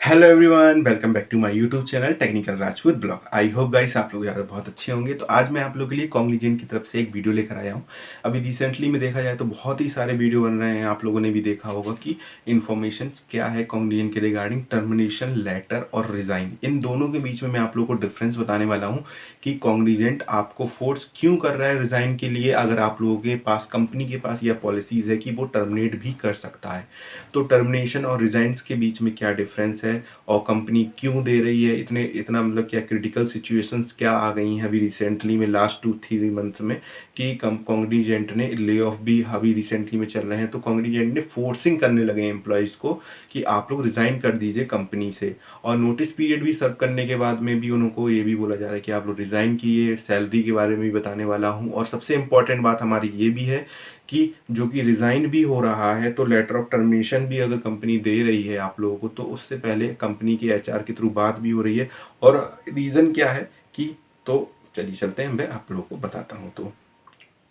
Hello everyone, welcome back to my YouTube channel technical Rajput blog. I hope guys आप लोग ज़्यादा बहुत अच्छे होंगे। तो आज मैं आप लोगों के लिए कॉग्निजेंट की तरफ से एक वीडियो लेकर आया हूँ। अभी रिसेंटली में देखा जाए तो बहुत ही सारे वीडियो बन रहे हैं, आप लोगों ने भी देखा होगा कि इन्फॉर्मेशन क्या है कॉग्निजेंट के रिगार्डिंग टर्मिनेशन लेटर और रिज़ाइन। इन दोनों के बीच में मैं आप लोगों को डिफरेंस बताने वाला हूँ कि कॉग्निजेंट आपको फोर्स क्यों कर रहा है रिज़ाइन के लिए, अगर आप लोगों के पास कंपनी के पास यह पॉलिसीज़ है कि वो टर्मिनेट भी कर सकता है। तो टर्मिनेशन और रिज़ाइन्स के बीच में क्या डिफरेंस है और कंपनी क्यों दे रही है, इतना मतलब क्या क्रिटिकल सिचुएशंस क्या आ गई हैं अभी रिसेंटली में लास्ट 2-3 मंथ में कि कॉन्ग्निजेंट ने ले ऑफ भी अभी रिसेंटली में चल रहे हैं। तो कॉन्ग्निजेंट ने फोर्सिंग करने लगे एम्प्लॉयज़ को कि आप लोग रिज़ाइन कर दीजिए कंपनी से, और नोटिस पीरियड भी सर्व करने के बाद में भी उनको ये भी बोला जा रहा है कि आप लोग रिज़ाइन कीजिए। सैलरी के बारे में भी बताने वाला हूँ, और सबसे इम्पॉर्टेंट बात हमारी ये भी है कि जो कि रिज़ाइन भी हो रहा है तो लेटर ऑफ टर्मिनेशन भी अगर कंपनी दे रही है आप लोगों को, तो उससे पहले कंपनी के एचआर के थ्रू बात भी हो रही है। और रीज़न क्या है कि, तो चलिए चलते हैं, मैं आप लोगों को बताता हूँ। तो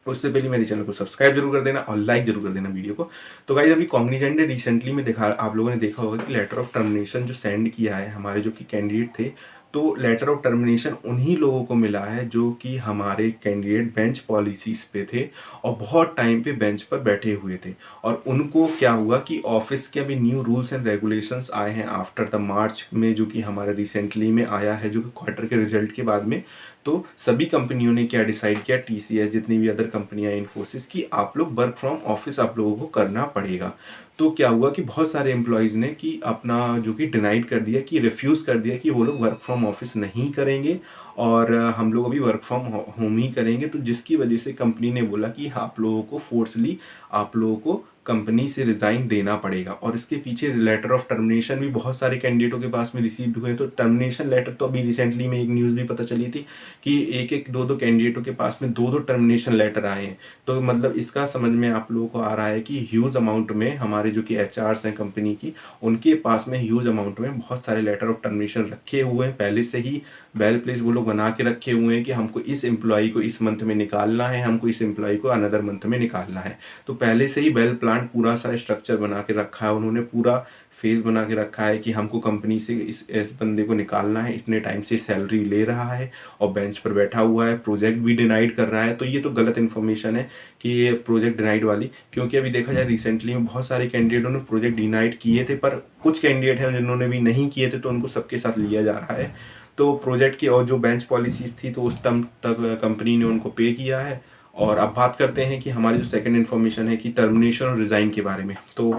उससे पहले मेरे चैनल को सब्सक्राइब जरूर कर देना और लाइक जरूर कर देना वीडियो को। तो गाइस अभी कॉग्निजेंट ने रिसेंटली में देखा, आप लोगों ने देखा होगा कि लेटर ऑफ टर्मिनेशन जो सेंड किया है हमारे जो कि कैंडिडेट थे, तो लेटर ऑफ टर्मिनेशन उन्हीं लोगों को मिला है जो कि हमारे कैंडिडेट बेंच पॉलिसीज पे थे और बहुत टाइम पे बेंच पर बैठे हुए थे। और उनको क्या हुआ कि ऑफिस के अभी न्यू रूल्स एंड रेगुलेशंस आए हैं आफ्टर द मार्च में, जो कि हमारे रिसेंटली में आया है, जो कि क्वार्टर के रिजल्ट के बाद में। तो सभी कंपनियों ने क्या डिसाइड किया, टीसीएस जितनी भी अदर कंपनियां, इन्फोसिस की, आप लोग वर्क फ्रॉम ऑफिस आप लोगों को करना पड़ेगा। तो क्या हुआ कि बहुत सारे एम्प्लॉयज़ ने कि अपना जो कि डिनाइड कर दिया, कि रिफ्यूज़ कर दिया कि वो लोग वर्क फ्रॉम ऑफिस नहीं करेंगे और हम लोग अभी वर्क फ्रॉम होम ही करेंगे। तो जिसकी वजह से कंपनी ने बोला कि आप लोगों को फोर्सली आप लोगों को कंपनी से रिज़ाइन देना पड़ेगा। और इसके पीछे लेटर ऑफ टर्मिनेशन भी बहुत सारे कैंडिडेटों के पास में रिसीव्ड हुए। तो टर्मिनेशन लेटर तो अभी रिसेंटली में एक न्यूज़ भी पता चली थी कि एक एक दो दो कैंडिडेटों के पास में दो दो टर्मिनेशन लेटर आए हैं। तो मतलब इसका समझ में आप लोगों को आ रहा है कि ह्यूज अमाउंट में हमारे जो कि एचआर्स हैं कंपनी की, उनके पास में ह्यूज अमाउंट में बहुत सारे लेटर ऑफ टर्मिनेशन रखे हुए हैं पहले से ही। वेल प्लेस वो लोग बना के रखे हुए हैं कि हमको इस एम्प्लॉय को इस मंथ में निकालना है, हमको इस एम्प्लॉय को अनदर मंथ में निकालना है। तो पहले से ही वेल प्लान पूरा सा स्ट्रक्चर बना के रखा है उन्होंने, पूरा फेज बना के रखा है कि हमको कंपनी से इस बंदे को निकालना है, इतने टाइम से सैलरी ले रहा है और बेंच पर बैठा हुआ है, प्रोजेक्ट भी डिनाइड कर रहा है। तो ये तो गलत इन्फॉर्मेशन है कि ये प्रोजेक्ट डिनाइड वाली, क्योंकि अभी देखा जाए रिसेंटली में बहुत सारे कैंडिडेटों ने प्रोजेक्ट डिनाइड किए थे, पर कुछ कैंडिडेट हैं जिन्होंने भी नहीं किए थे, तो उनको सबके साथ लिया जा रहा है। तो प्रोजेक्ट की और जो बेंच पॉलिसीज थी तो उस टर्म तक कंपनी ने उनको पे किया है। और अब बात करते हैं कि हमारी जो सेकंड इन्फॉर्मेशन है कि टर्मिनेशन और रिज़ाइन के बारे में। तो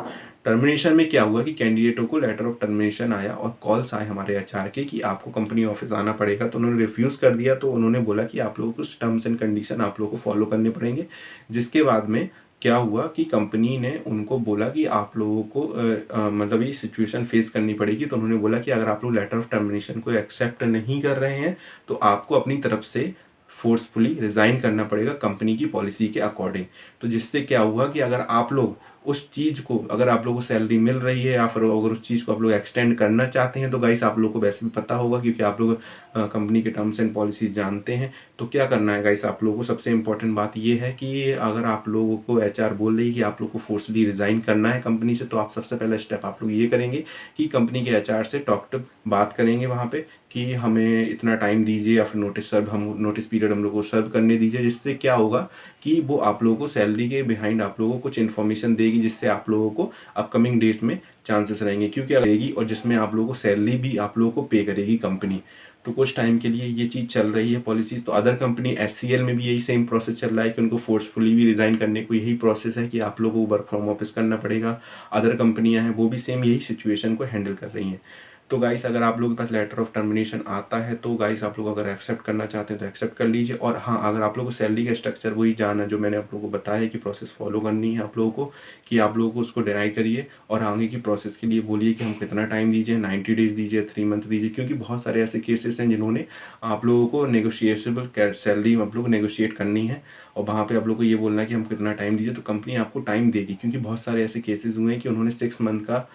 टर्मिनेशन में क्या हुआ कि कैंडिडेटों को लेटर ऑफ टर्मिनेशन आया और कॉल्स आए हमारे एचआर के कि आपको कंपनी ऑफिस आना पड़ेगा। तो उन्होंने रिफ्यूज़ कर दिया। तो उन्होंने बोला कि आप लोगों को कुछ टर्म्स एंड कंडीशन आप लोगों को फॉलो करने पड़ेंगे। जिसके बाद में क्या हुआ कि कंपनी ने उनको बोला कि आप लोगों को मतलब ये सिचुएशन फेस करनी पड़ेगी। तो उन्होंने बोला कि अगर आप लोग लेटर ऑफ टर्मिनेशन को एक्सेप्ट नहीं कर रहे हैं तो आपको अपनी तरफ से फोर्सफुली रिज़ाइन करना पड़ेगा कंपनी की पॉलिसी के अकॉर्डिंग। तो जिससे क्या हुआ कि अगर आप लोग उस चीज़ को, अगर आप लोगों को सैलरी मिल रही है या फिर अगर उस चीज़ को आप लोग एक्सटेंड करना चाहते हैं, तो गाइस आप लोगों को वैसे भी पता होगा क्योंकि आप लोग कंपनी के टर्म्स एंड पॉलिसीज जानते हैं। तो क्या करना है गाइस, आप लोगों को सबसे इंपॉर्टेंट बात ये है कि अगर आप लोगों को एचआर बोल रही है कि आप लोग को फोर्सली रिज़ाइन करना है कंपनी से, तो आप सबसे पहला स्टेप आप लोग ये करेंगे कि कंपनी के एचआर से टॉक टू बात करेंगे वहाँ पे कि हमें इतना टाइम दीजिए या फिर नोटिस पीरियड हम लोग को सर्व करने दीजिए। जिससे क्या होगा कि वो आप लोगों को सैलरी के बिहाइंड आप लोगों को कुछ इन्फॉर्मेशन देगी, जिससे आप लोगों को अपकमिंग डेज में चांसेस रहेंगे, क्योंकि रहेगी और जिसमें आप लोगों को सैलरी भी आप लोगों को पे करेगी कंपनी। तो कुछ टाइम के लिए ये चीज़ चल रही है पॉलिसीज़। तो अदर कंपनी एचसीएल में भी यही सेम प्रोसेस चल रहा है कि उनको फोर्सफुली भी रिज़ाइन करने को यही प्रोसेस है कि आप लोगों को वर्क फ्रॉम ऑफिस करना पड़ेगा। अदर कंपनियां हैं वो भी सेम यही सिचुएशन को हैंडल कर रही हैं। तो गाइस अगर आप लोगों के पास लेटर ऑफ टर्मिनेशन आता है तो गाइस आप लोग अगर एक्सेप्ट करना चाहते हैं तो एक्सेप्ट कर लीजिए। और हाँ, अगर आप लोगों को सैलरी का स्ट्रक्चर वही जानना जो मैंने आप लोगों को बताया है कि प्रोसेस फॉलो करनी है आप लोगों को, कि आप लोगों को उसको डिनाई करिए और आगे की प्रोसेस के लिए बोलिए कि हमको कितना टाइम दीजिए, 90 डेज दीजिए, 3 मंथ दीजिए। क्योंकि बहुत सारे ऐसे केसेस हैं जिन्होंने आप लोगों को नेगोशिएबल सैलरी आप लोग नेगोशिएट करनी है और वहाँ पे आप लोग को ये बोलना है कि हमको कितना टाइम दीजिए, तो कंपनी आपको टाइम देगी। क्योंकि बहुत सारे ऐसे केसेस हुए हैं कि उन्होंने 6 मंथ का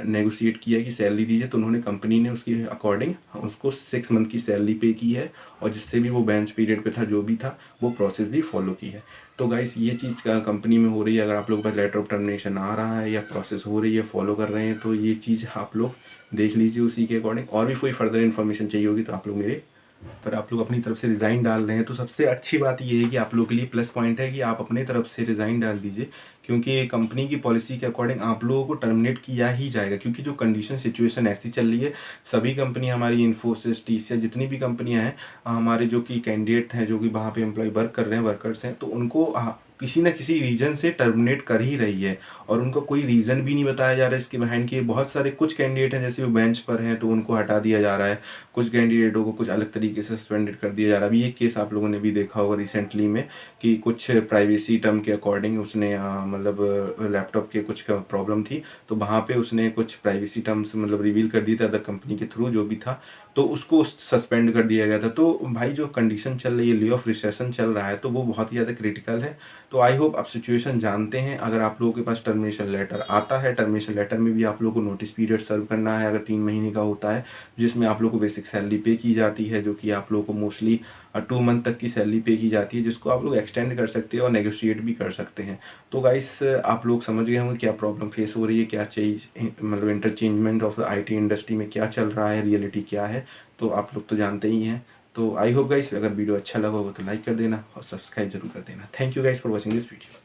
नेगोशिएट किया कि सैलरी दीजिए, तो उन्होंने कंपनी ने उसके अकॉर्डिंग उसको 6 मंथ की सैलरी पे की है, और जिससे भी वो बेंच पीरियड पे था जो भी था वो प्रोसेस भी फॉलो की है। तो गाइस ये चीज़ कंपनी में हो रही है। अगर आप लोगों के पास लेटर ऑफ टर्मिनेशन आ रहा है या प्रोसेस हो रही है, फॉलो कर रहे हैं, तो ये चीज़ आप लोग देख लीजिए उसी के अकॉर्डिंग। और भी कोई फर्दर इन्फॉर्मेशन चाहिए होगी तो आप लोग मेरे पर आप लोग अपनी तरफ से रिज़ाइन डाल रहे हैं, तो सबसे अच्छी बात ये है कि आप लोगों के लिए प्लस पॉइंट है कि आप अपने तरफ से रिज़ाइन डाल दीजिए, क्योंकि कंपनी की पॉलिसी के अकॉर्डिंग आप लोगों को टर्मिनेट किया ही जाएगा। क्योंकि जो कंडीशन सिचुएशन ऐसी चल रही है, सभी कंपनियां, हमारी इन्फोसिस, टीसीएस, जितनी भी कंपनियां हैं, हमारे जो कि कैंडिडेट हैं, जो कि वहाँ पे एम्प्लॉय वर्क कर रहे हैं, वर्कर्स हैं, तो उनको किसी ना किसी रीज़न से टर्मिनेट कर ही रही है, और उनको कोई रीज़न भी नहीं बताया जा रहा है इसके बिहाइंड कि बहुत सारे कुछ कैंडिडेट हैं जैसे वो बेंच पर हैं तो उनको हटा दिया जा रहा है, कुछ कैंडिडेटों को कुछ अलग तरीके से सस्पेंडेड कर दिया जा रहा है। अभी एक केस आप लोगों ने भी देखा होगा रिसेंटली में कि कुछ प्राइवेसी टर्म के अकॉर्डिंग उसने मतलब लैपटॉप के कुछ प्रॉब्लम थी, तो वहाँ पे उसने कुछ प्राइवेसी टर्म्स मतलब रिवील कर दिए थे अदर कंपनी के थ्रू जो भी था, तो उसको सस्पेंड कर दिया गया था। तो भाई जो कंडीशन चल रही है, ले ऑफ रिसेशन चल रहा है, तो वो बहुत ही ज़्यादा क्रिटिकल है। तो आई होप आप सिचुएशन जानते हैं। अगर आप लोगों के पास टर्मिनेशन लेटर आता है, टर्मिनेशन लेटर में भी आप लोगों को नोटिस पीरियड सर्व करना है, अगर 3 महीने का होता है, जिसमें आप लोगों को बेसिक सैलरी पे की जाती है, जो कि आप लोगों को मोस्टली 2 मंथ तक की सैलरी पे की जाती है, जिसको आप लोग एक्सटेंड कर सकते हैं और नेगोशिएट भी कर सकते हैं। तो गाइस आप लोग समझ गए होंगे क्या प्रॉब्लम फेस हो रही है, क्या चाहिए, मतलब इंटरचेंजमेंट ऑफ आईटी इंडस्ट्री में क्या चल रहा है, रियलिटी क्या है, तो आप लोग तो जानते ही हैं। तो आई होप गाइस अगर वीडियो अच्छा लगा हो तो लाइक कर देना और सब्सक्राइब जरूर कर देना। Thank you guys for watching this video.